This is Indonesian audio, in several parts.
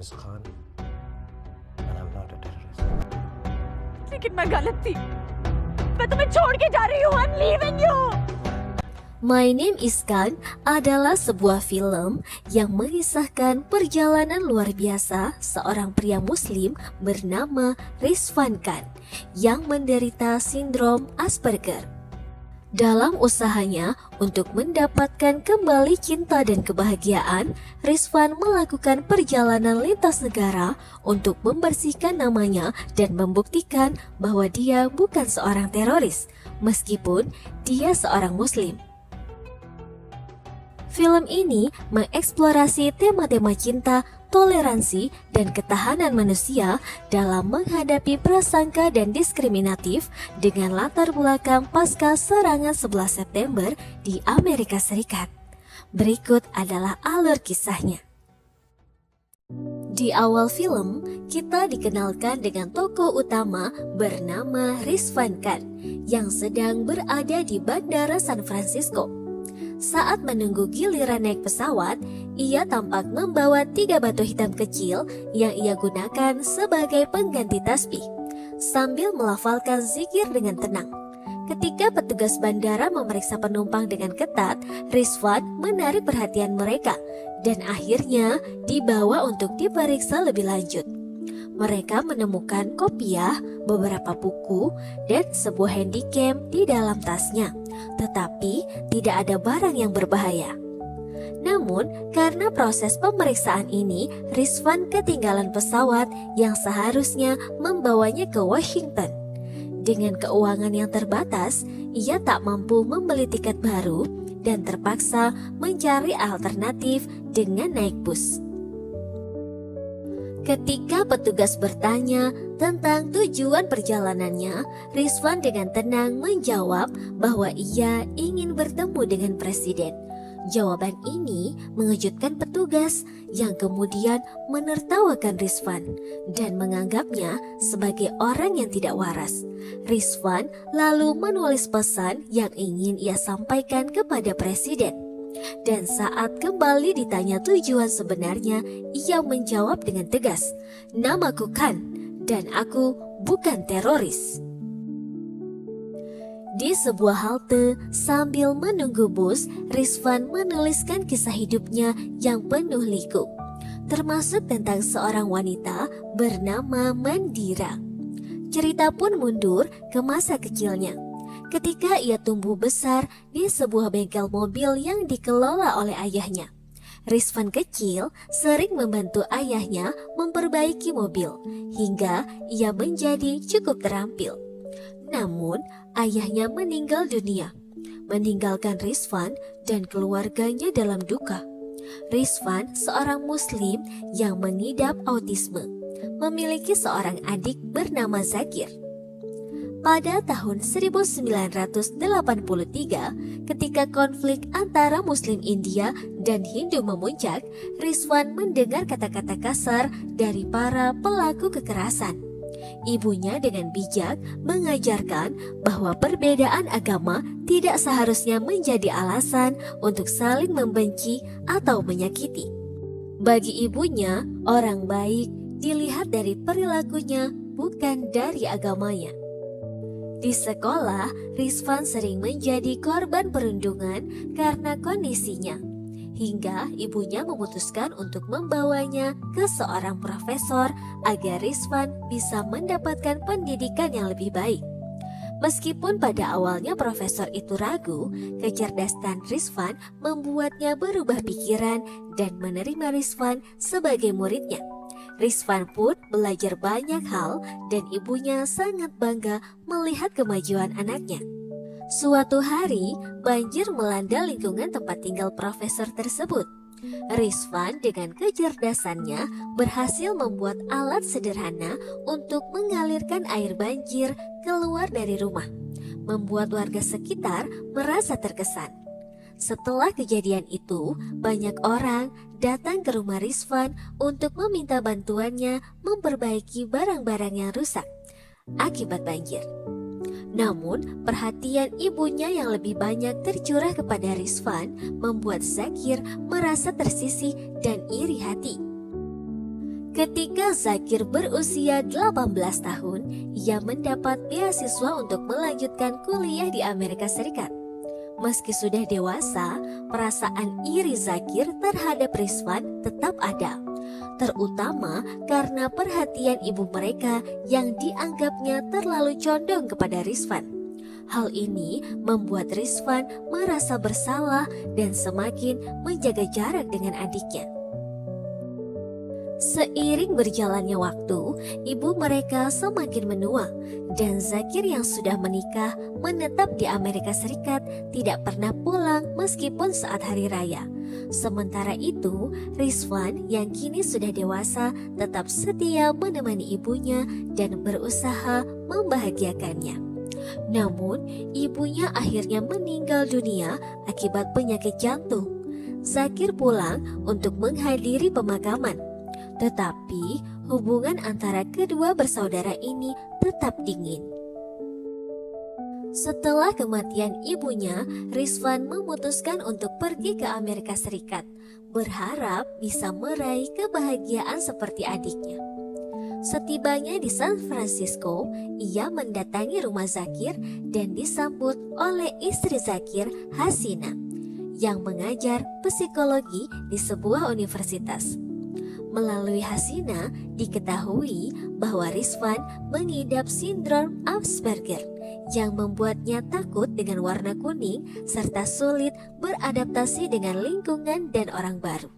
is Khan, and I'm not a terrorist. लेकिन मैं गलत थी। मैं तुम्हें छोड़ के जा रही हूँ। I'm leaving you. My Name is Khan adalah sebuah film yang mengisahkan perjalanan luar biasa seorang pria muslim bernama Rizvan Khan yang menderita sindrom Asperger. Dalam usahanya untuk mendapatkan kembali cinta dan kebahagiaan, Rizvan melakukan perjalanan lintas negara untuk membersihkan namanya dan membuktikan bahwa dia bukan seorang teroris, meskipun dia seorang muslim. Film ini mengeksplorasi tema-tema cinta, toleransi, dan ketahanan manusia dalam menghadapi prasangka dan diskriminatif dengan latar belakang pasca serangan 11 September di Amerika Serikat. Berikut adalah alur kisahnya. Di awal film, kita dikenalkan dengan tokoh utama bernama Rizvan Khan yang sedang berada di Bandara San Francisco. Saat menunggu giliran naik pesawat, ia tampak membawa 3 batu hitam kecil yang ia gunakan sebagai pengganti tasbih, sambil melafalkan zikir dengan tenang. Ketika petugas bandara memeriksa penumpang dengan ketat, Rizvan menarik perhatian mereka dan akhirnya dibawa untuk diperiksa lebih lanjut. Mereka menemukan kopiah, beberapa buku, dan sebuah handycam di dalam tasnya, tetapi tidak ada barang yang berbahaya. Namun, karena proses pemeriksaan ini, Rizvan ketinggalan pesawat yang seharusnya membawanya ke Washington. Dengan keuangan yang terbatas, ia tak mampu membeli tiket baru dan terpaksa mencari alternatif dengan naik bus. Ketika petugas bertanya tentang tujuan perjalanannya, Rizvan dengan tenang menjawab bahwa ia ingin bertemu dengan presiden. Jawaban ini mengejutkan petugas yang kemudian menertawakan Rizvan dan menganggapnya sebagai orang yang tidak waras. Rizvan lalu menulis pesan yang ingin ia sampaikan kepada presiden. Dan saat kembali ditanya tujuan sebenarnya, ia menjawab dengan tegas, "Namaku Khan dan aku bukan teroris." Di sebuah halte sambil menunggu bus, Rizvan menuliskan kisah hidupnya yang penuh liku, termasuk tentang seorang wanita bernama Mandira. Cerita pun mundur ke masa kecilnya. Ketika ia tumbuh besar di sebuah bengkel mobil yang dikelola oleh ayahnya. Rizvan kecil sering membantu ayahnya memperbaiki mobil hingga ia menjadi cukup terampil. Namun, ayahnya meninggal dunia, meninggalkan Rizvan dan keluarganya dalam duka. Rizvan seorang muslim yang mengidap autisme, memiliki seorang adik bernama Zakir. Pada tahun 1983, ketika konflik antara Muslim India dan Hindu memuncak, Rizvan mendengar kata-kata kasar dari para pelaku kekerasan. Ibunya dengan bijak mengajarkan bahwa perbedaan agama tidak seharusnya menjadi alasan untuk saling membenci atau menyakiti. Bagi ibunya, orang baik dilihat dari perilakunya, bukan dari agamanya. Di sekolah, Rizvan sering menjadi korban perundungan karena kondisinya, hingga ibunya memutuskan untuk membawanya ke seorang profesor agar Rizvan bisa mendapatkan pendidikan yang lebih baik. Meskipun pada awalnya profesor itu ragu, kecerdasan Rizvan membuatnya berubah pikiran dan menerima Rizvan sebagai muridnya. Rizvan pun belajar banyak hal dan ibunya sangat bangga melihat kemajuan anaknya. Suatu hari, banjir melanda lingkungan tempat tinggal profesor tersebut. Rizvan dengan kecerdasannya berhasil membuat alat sederhana untuk mengalirkan air banjir keluar dari rumah, membuat warga sekitar merasa terkesan. Setelah kejadian itu, banyak orang datang ke rumah Rizvan untuk meminta bantuannya memperbaiki barang-barang yang rusak akibat banjir. Namun, perhatian ibunya yang lebih banyak tercurah kepada Rizvan membuat Zakir merasa tersisih dan iri hati. Ketika Zakir berusia 18 tahun, ia mendapat beasiswa untuk melanjutkan kuliah di Amerika Serikat. Meski sudah dewasa, perasaan iri Zakir terhadap Rizwan tetap ada, terutama karena perhatian ibu mereka yang dianggapnya terlalu condong kepada Rizwan. Hal ini membuat Rizwan merasa bersalah dan semakin menjaga jarak dengan adiknya. Seiring berjalannya waktu, ibu mereka semakin menua dan Zakir yang sudah menikah menetap di Amerika Serikat tidak pernah pulang meskipun saat hari raya. Sementara itu, Rizwan yang kini sudah dewasa tetap setia menemani ibunya dan berusaha membahagiakannya. Namun, ibunya akhirnya meninggal dunia akibat penyakit jantung. Zakir pulang untuk menghadiri pemakaman. Tetapi hubungan antara kedua bersaudara ini tetap dingin. Setelah kematian ibunya, Rizwan memutuskan untuk pergi ke Amerika Serikat, berharap bisa meraih kebahagiaan seperti adiknya. Setibanya di San Francisco, ia mendatangi rumah Zakir dan disambut oleh istri Zakir, Hasina, yang mengajar psikologi di sebuah universitas. Melalui Hasina, diketahui bahwa Rizwan mengidap sindrom Asperger yang membuatnya takut dengan warna kuning serta sulit beradaptasi dengan lingkungan dan orang baru.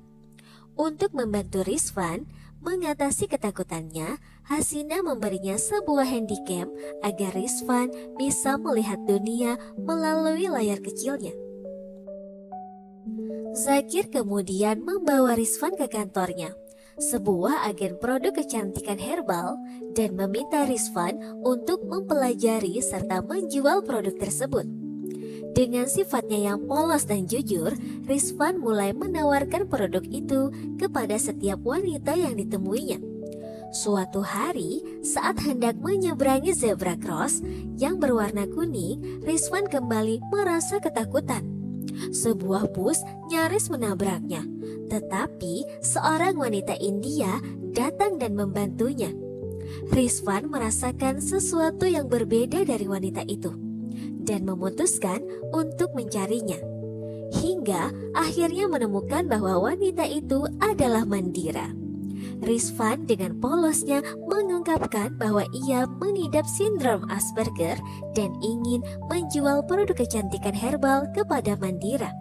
Untuk membantu Rizwan mengatasi ketakutannya, Hasina memberinya sebuah handycam agar Rizwan bisa melihat dunia melalui layar kecilnya. Zakir kemudian membawa Rizwan ke kantornya, sebuah agen produk kecantikan herbal, dan meminta Rizwan untuk mempelajari serta menjual produk tersebut. Dengan sifatnya yang polos dan jujur, Rizwan mulai menawarkan produk itu kepada setiap wanita yang ditemuinya. Suatu hari, saat hendak menyeberangi zebra cross yang berwarna kuning, Rizwan kembali merasa ketakutan. Sebuah bus nyaris menabraknya, tetapi seorang wanita India datang dan membantunya. Rizwan merasakan sesuatu yang berbeda dari wanita itu dan memutuskan untuk mencarinya. Hingga akhirnya menemukan bahwa wanita itu adalah Mandira. Rizwan dengan polosnya mengungkapkan bahwa ia mengidap sindrom Asperger dan ingin menjual produk kecantikan herbal kepada Mandira.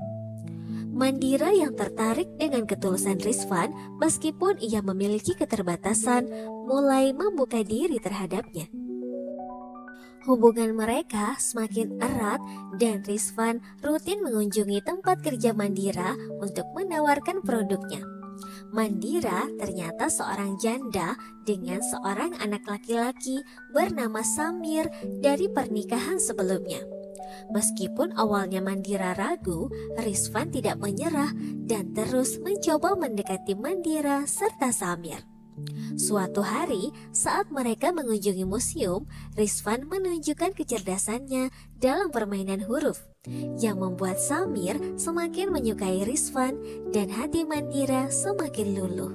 Mandira yang tertarik dengan ketulusan Rizwan meskipun ia memiliki keterbatasan mulai membuka diri terhadapnya. Hubungan mereka semakin erat dan Rizwan rutin mengunjungi tempat kerja Mandira untuk menawarkan produknya. Mandira ternyata seorang janda dengan seorang anak laki-laki bernama Samir dari pernikahan sebelumnya. Meskipun awalnya Mandira ragu, Rizwan tidak menyerah dan terus mencoba mendekati Mandira serta Samir. Suatu hari, saat mereka mengunjungi museum, Rizwan menunjukkan kecerdasannya dalam permainan huruf yang membuat Samir semakin menyukai Rizwan dan hati Mandira semakin luluh.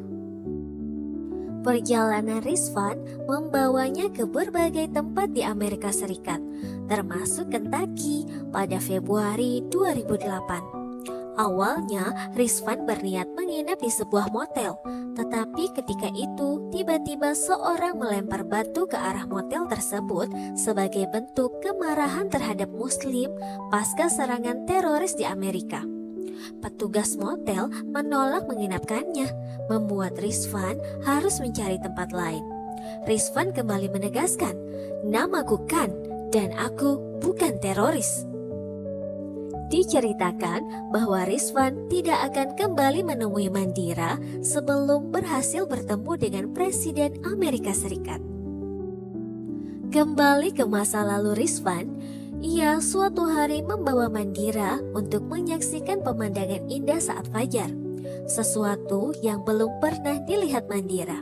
Perjalanan Rizwan membawanya ke berbagai tempat di Amerika Serikat, termasuk Kentucky pada Februari 2008. Awalnya, Rizwan berniat menginap di sebuah motel, tetapi ketika itu tiba-tiba seorang melempar batu ke arah motel tersebut sebagai bentuk kemarahan terhadap Muslim pasca serangan teroris di Amerika. Petugas motel menolak menginapkannya, membuat Rizwan harus mencari tempat lain. Rizwan kembali menegaskan, "Namaku Khan dan aku bukan teroris." Diceritakan bahwa Rizwan tidak akan kembali menemui Mandira sebelum berhasil bertemu dengan Presiden Amerika Serikat. Kembali ke masa lalu Rizwan, ia suatu hari membawa Mandira untuk menyaksikan pemandangan indah saat fajar, sesuatu yang belum pernah dilihat Mandira.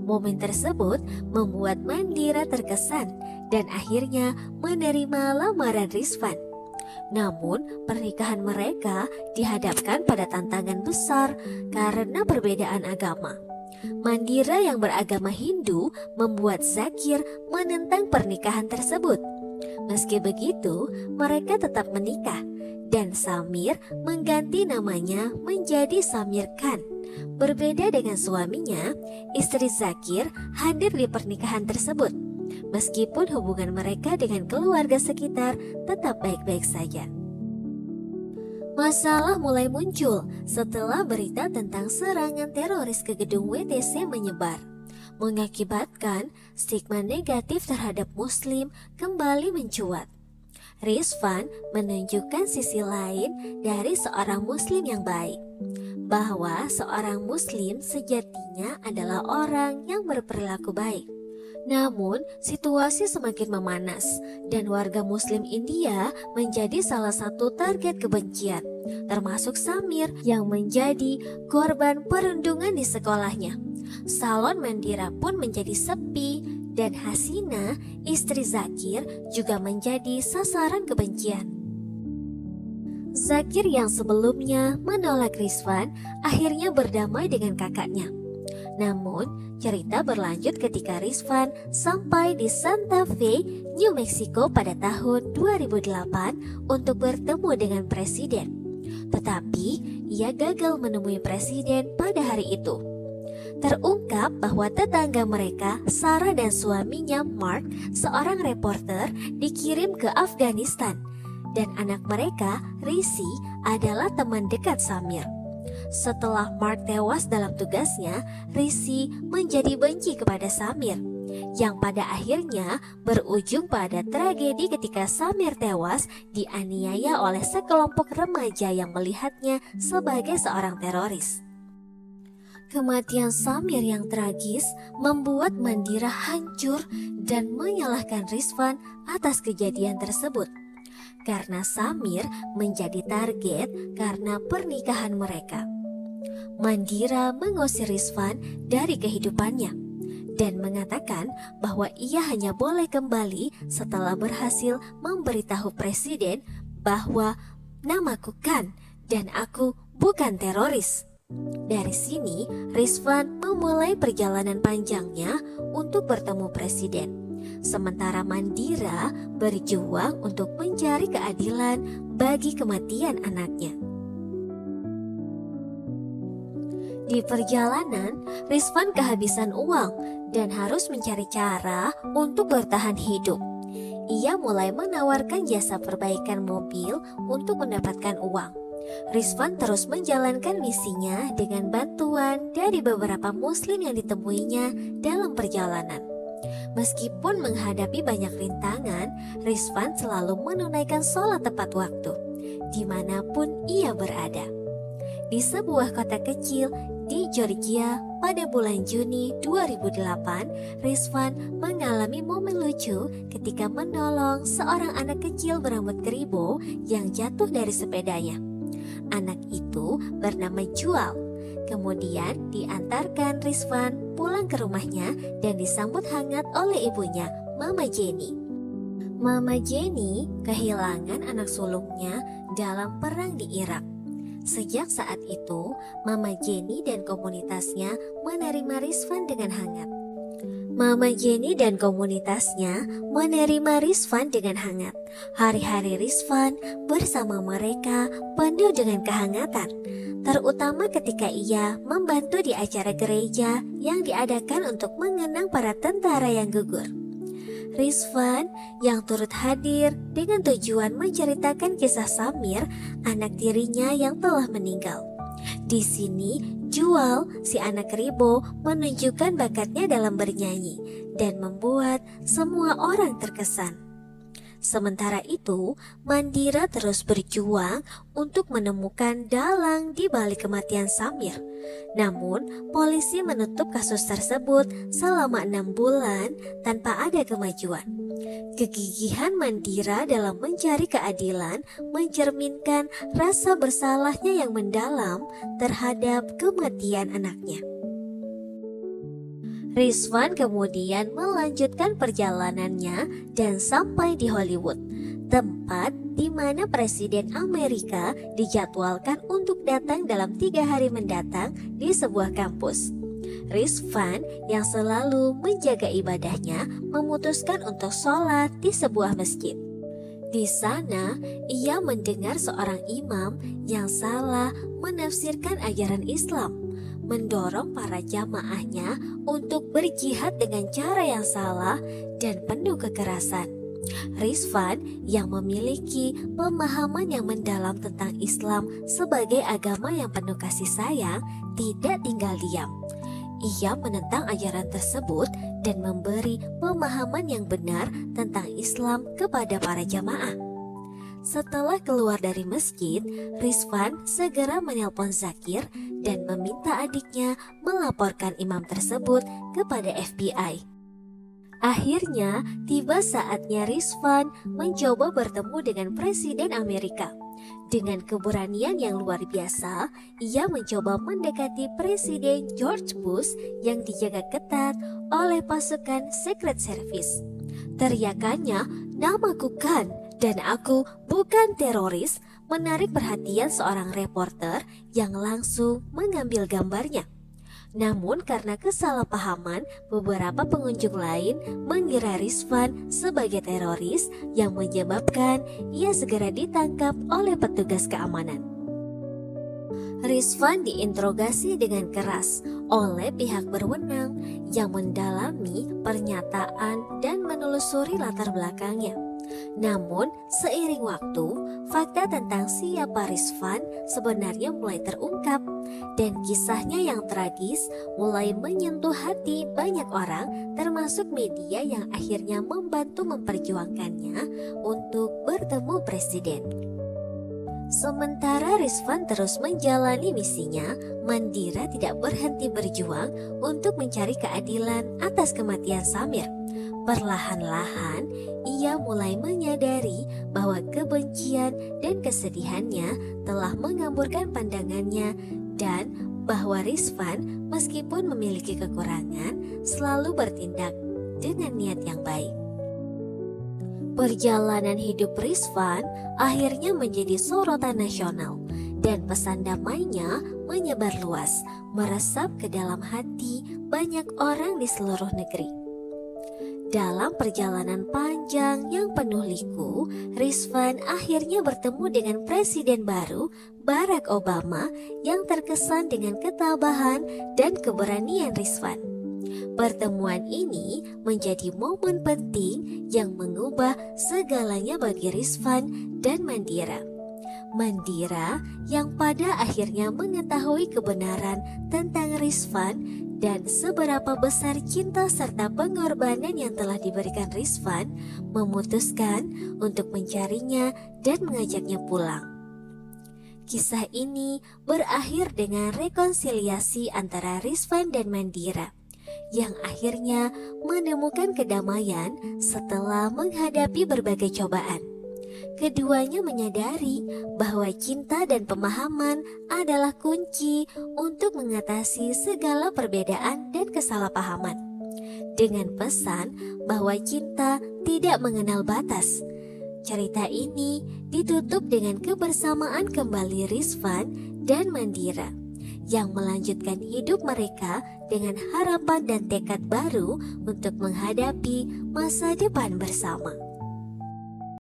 Momen tersebut membuat Mandira terkesan dan akhirnya menerima lamaran Rizwan. Namun, pernikahan mereka dihadapkan pada tantangan besar karena perbedaan agama. Mandira yang beragama Hindu membuat Zakir menentang pernikahan tersebut. Meski begitu, mereka tetap menikah dan Samir mengganti namanya menjadi Samir Khan. Berbeda dengan suaminya, istri Zakir hadir di pernikahan tersebut. Meskipun hubungan mereka dengan keluarga sekitar tetap baik-baik saja. Masalah mulai muncul setelah berita tentang serangan teroris ke gedung WTC menyebar, mengakibatkan stigma negatif terhadap Muslim kembali mencuat. Rizvan menunjukkan sisi lain dari seorang Muslim yang baik, bahwa seorang Muslim sejatinya adalah orang yang berperilaku baik. Namun, situasi semakin memanas dan warga Muslim India menjadi salah satu target kebencian, termasuk Samir yang menjadi korban perundungan di sekolahnya. Salon Mandira pun menjadi sepi dan Hasina, istri Zakir, juga menjadi sasaran kebencian. Zakir yang sebelumnya menolak Rizvan akhirnya berdamai dengan kakaknya. Namun, cerita berlanjut ketika Rizvan sampai di Santa Fe, New Mexico pada tahun 2008 untuk bertemu dengan presiden. Tetapi, ia gagal menemui presiden pada hari itu. Terungkap bahwa tetangga mereka, Sarah dan suaminya Mark, seorang reporter, dikirim ke Afghanistan. Dan anak mereka, Rishi, adalah teman dekat Samir. Setelah Mark tewas dalam tugasnya, Rishi menjadi benci kepada Samir, yang pada akhirnya berujung pada tragedi ketika Samir tewas dianiaya oleh sekelompok remaja yang melihatnya sebagai seorang teroris. Kematian Samir yang tragis membuat Mandira hancur dan menyalahkan Rizvan atas kejadian tersebut. Karena Samir menjadi target karena pernikahan mereka. Mandira mengusir Rizvan dari kehidupannya dan mengatakan bahwa ia hanya boleh kembali setelah berhasil memberitahu presiden bahwa namaku Khan dan aku bukan teroris. Dari sini, Rizvan memulai perjalanan panjangnya untuk bertemu presiden. Sementara Mandira berjuang untuk mencari keadilan bagi kematian anaknya. Di perjalanan, Rizvan kehabisan uang dan harus mencari cara untuk bertahan hidup. Ia mulai menawarkan jasa perbaikan mobil untuk mendapatkan uang. Rizvan terus menjalankan misinya dengan bantuan dari beberapa Muslim yang ditemuinya dalam perjalanan. Meskipun menghadapi banyak rintangan, Rizvan selalu menunaikan sholat tepat waktu, dimanapun ia berada. Di sebuah kota kecil di Georgia pada bulan Juni 2008, Rizvan mengalami momen lucu ketika menolong seorang anak kecil berambut keribo yang jatuh dari sepedanya. Anak itu bernama Jual. Kemudian diantarkan Rizvan pulang ke rumahnya dan disambut hangat oleh ibunya, Mama Jenny. Mama Jenny kehilangan anak sulungnya dalam perang di Irak. Sejak saat itu, Mama Jenny dan komunitasnya menerima Rizvan dengan hangat. Mama Jenny dan komunitasnya menerima Rizvan dengan hangat. Hari-hari Rizvan bersama mereka penuh dengan kehangatan, terutama ketika ia membantu di acara gereja yang diadakan untuk mengenang para tentara yang gugur. Rizvan yang turut hadir dengan tujuan menceritakan kisah Samir, anak tirinya yang telah meninggal. Di sini, Jual, si anak keribo, menunjukkan bakatnya dalam bernyanyi dan membuat semua orang terkesan. Sementara itu, Mandira terus berjuang untuk menemukan dalang di balik kematian Samir. Namun, polisi menutup kasus tersebut selama 6 bulan tanpa ada kemajuan. Kegigihan Mandira dalam mencari keadilan mencerminkan rasa bersalahnya yang mendalam terhadap kematian anaknya. Rizvan kemudian melanjutkan perjalanannya dan sampai di Hollywood, tempat di mana Presiden Amerika dijadwalkan untuk datang dalam 3 hari mendatang di sebuah kampus. Rizwan yang selalu menjaga ibadahnya memutuskan untuk sholat di sebuah masjid. Di sana, ia mendengar seorang imam yang salah menafsirkan ajaran Islam, mendorong para jamaahnya untuk berjihad dengan cara yang salah dan penuh kekerasan. Rizwan yang memiliki pemahaman yang mendalam tentang Islam sebagai agama yang penuh kasih sayang tidak tinggal diam. Ia menentang ajaran tersebut dan memberi pemahaman yang benar tentang Islam kepada para jamaah. Setelah keluar dari masjid, Rizwan segera menelpon Zakir dan meminta adiknya melaporkan imam tersebut kepada FBI. Akhirnya, tiba saatnya Rizwan mencoba bertemu dengan Presiden Amerika. Dengan keberanian yang luar biasa, ia mencoba mendekati Presiden George Bush yang dijaga ketat oleh pasukan Secret Service. Teriakannya, "Namaku Khan dan aku bukan teroris," menarik perhatian seorang reporter yang langsung mengambil gambarnya. Namun karena kesalahpahaman, beberapa pengunjung lain mengira Rizwan sebagai teroris yang menyebabkan ia segera ditangkap oleh petugas keamanan. Rizwan diinterogasi dengan keras oleh pihak berwenang yang mendalami pernyataan dan menelusuri latar belakangnya. Namun, seiring waktu, fakta tentang siapa Rizwan sebenarnya mulai terungkap dan kisahnya yang tragis mulai menyentuh hati banyak orang, termasuk media yang akhirnya membantu memperjuangkannya untuk bertemu presiden. Sementara Rizwan terus menjalani misinya, Mandira tidak berhenti berjuang untuk mencari keadilan atas kematian Samir. Perlahan-lahan, ia mulai menyadari bahwa kebencian dan kesedihannya telah mengamburkan pandangannya dan bahwa Rizwan meskipun memiliki kekurangan selalu bertindak dengan niat yang baik. Perjalanan hidup Rizwan akhirnya menjadi sorotan nasional dan pesan damainya menyebar luas, meresap ke dalam hati banyak orang di seluruh negeri. Dalam perjalanan panjang yang penuh liku, Rizwan akhirnya bertemu dengan Presiden baru Barack Obama yang terkesan dengan ketabahan dan keberanian Rizwan. Pertemuan ini menjadi momen penting yang mengubah segalanya bagi Rizwan dan Mandira. Mandira yang pada akhirnya mengetahui kebenaran tentang Rizwan dan seberapa besar cinta serta pengorbanan yang telah diberikan Rizwan, memutuskan untuk mencarinya dan mengajaknya pulang. Kisah ini berakhir dengan rekonsiliasi antara Rizwan dan Mandira yang akhirnya menemukan kedamaian setelah menghadapi berbagai cobaan. Keduanya menyadari bahwa cinta dan pemahaman adalah kunci untuk mengatasi segala perbedaan dan kesalahpahaman. Dengan pesan bahwa cinta tidak mengenal batas, cerita ini ditutup dengan kebersamaan kembali Rizwan dan Mandira yang melanjutkan hidup mereka dengan harapan dan tekad baru untuk menghadapi masa depan bersama.